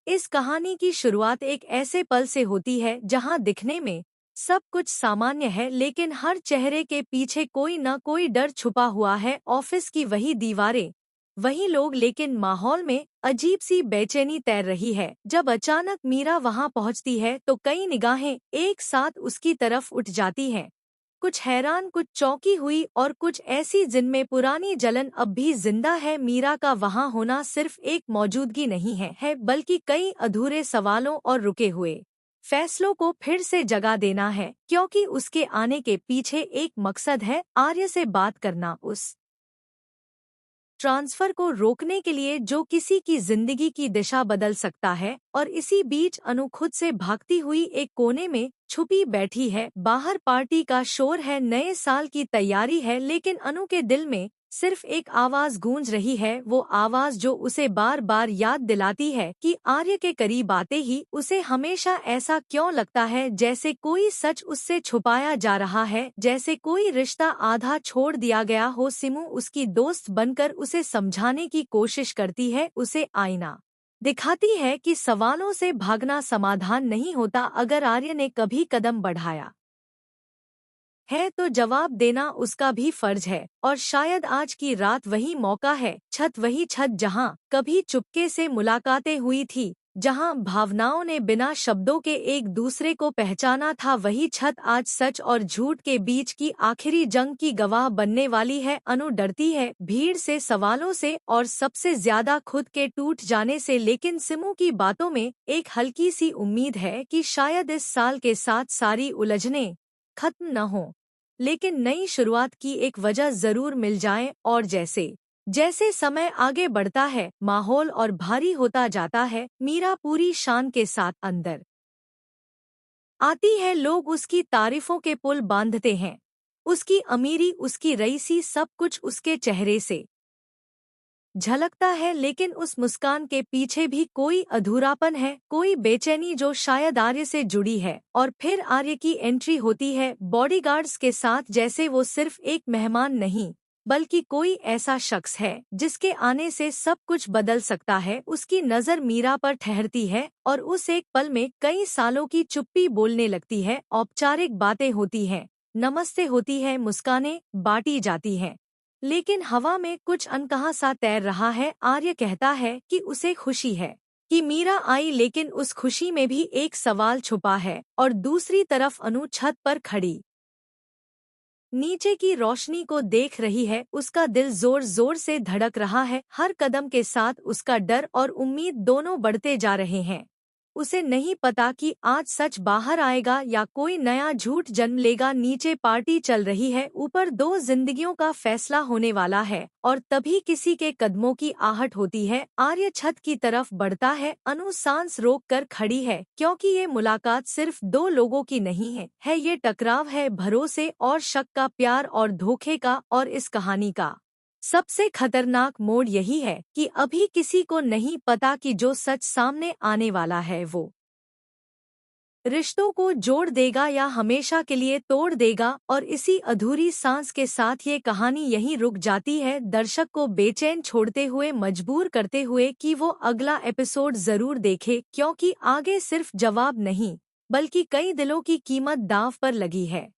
इस कहानी की शुरुआत एक ऐसे पल से होती है जहां दिखने में सब कुछ सामान्य है, लेकिन हर चेहरे के पीछे कोई न कोई डर छुपा हुआ है। ऑफिस की वही दीवारें, वही लोग, लेकिन माहौल में अजीब सी बेचैनी तैर रही है। जब अचानक मीरा वहां पहुंचती है तो कई निगाहें एक साथ उसकी तरफ उठ जाती हैं। कुछ हैरान, कुछ चौंकी हुई और कुछ ऐसी जिनमें पुरानी जलन अब भी जिंदा है। मीरा का वहां होना सिर्फ एक मौजूदगी नहीं है बल्कि कई अधूरे सवालों और रुके हुए फैसलों को फिर से जगा देना है, क्योंकि उसके आने के पीछे एक मकसद है, आर्य से बात करना, उस ट्रांसफर को रोकने के लिए जो किसी की जिंदगी की दिशा बदल सकता है। और इसी बीच अनु खुद से भागती हुई एक कोने में छुपी बैठी है। बाहर पार्टी का शोर है, नए साल की तैयारी है, लेकिन अनु के दिल में सिर्फ एक आवाज गूंज रही है, वो आवाज जो उसे बार बार याद दिलाती है कि आर्य के करीब आते ही उसे हमेशा ऐसा क्यों लगता है जैसे कोई सच उससे छुपाया जा रहा है, जैसे कोई रिश्ता आधा छोड़ दिया गया हो। सिमू उसकी दोस्त बनकर उसे समझाने की कोशिश करती है, उसे आईना दिखाती है कि सवालों से भागना समाधान नहीं होता। अगर आर्य ने कभी कदम बढ़ाया है तो जवाब देना उसका भी फर्ज है, और शायद आज की रात वही मौका है। वही छत जहां कभी चुपके से मुलाकातें हुई थी, जहां भावनाओं ने बिना शब्दों के एक दूसरे को पहचाना था, वही छत आज सच और झूठ के बीच की आखिरी जंग की गवाह बनने वाली है। अनु डरती है, भीड़ से, सवालों से, और सबसे ज्यादा खुद के टूट जाने से, लेकिन सिमू की बातों में एक हल्की सी उम्मीद है कि शायद इस साल के साथ सारी उलझनें खत्म न हो, लेकिन नई शुरुआत की एक वजह जरूर मिल जाए। और जैसे जैसे समय आगे बढ़ता है, माहौल और भारी होता जाता है, मीरा पूरी शान के साथ अंदर आती है। लोग उसकी तारीफों के पुल बांधते हैं, उसकी अमीरी, उसकी रईसी, सब कुछ उसके चेहरे से झलकता है, लेकिन उस मुस्कान के पीछे भी कोई अधूरापन है, कोई बेचैनी जो शायद आर्य से जुड़ी है। और फिर आर्य की एंट्री होती है बॉडीगार्ड्स के साथ, जैसे वो सिर्फ एक मेहमान नहीं बल्कि कोई ऐसा शख्स है जिसके आने से सब कुछ बदल सकता है। उसकी नज़र मीरा पर ठहरती है और उस एक पल में कई सालों की चुप्पी बोलने लगती है। औपचारिक बातें होती हैं, नमस्ते होती है, मुस्कानें बांटी जाती हैं, लेकिन हवा में कुछ अनकहा सा तैर रहा है। आर्य कहता है कि उसे खुशी है कि मीरा आई, लेकिन उस खुशी में भी एक सवाल छुपा है। और दूसरी तरफ अनु छत पर खड़ी नीचे की रोशनी को देख रही है, उसका दिल जोर जोर से धड़क रहा है। हर कदम के साथ उसका डर और उम्मीद दोनों बढ़ते जा रहे हैं। उसे नहीं पता कि आज सच बाहर आएगा या कोई नया झूठ जन्म लेगा। नीचे पार्टी चल रही है, ऊपर दो जिंदगियों का फैसला होने वाला है। और तभी किसी के कदमों की आहट होती है। आर्य छत की तरफ बढ़ता है, अनु सांस रोक कर खड़ी है, क्योंकि ये मुलाकात सिर्फ दो लोगों की नहीं है ये टकराव है, भरोसे और शक का, प्यार और धोखे का। और इस कहानी का सबसे खतरनाक मोड़ यही है कि अभी किसी को नहीं पता कि जो सच सामने आने वाला है वो रिश्तों को जोड़ देगा या हमेशा के लिए तोड़ देगा। और इसी अधूरी सांस के साथ ये कहानी यहीं रुक जाती है, दर्शक को बेचैन छोड़ते हुए, मजबूर करते हुए कि वो अगला एपिसोड जरूर देखे, क्योंकि आगे सिर्फ जवाब नहीं बल्कि कई दिलों की कीमत दांव पर लगी है।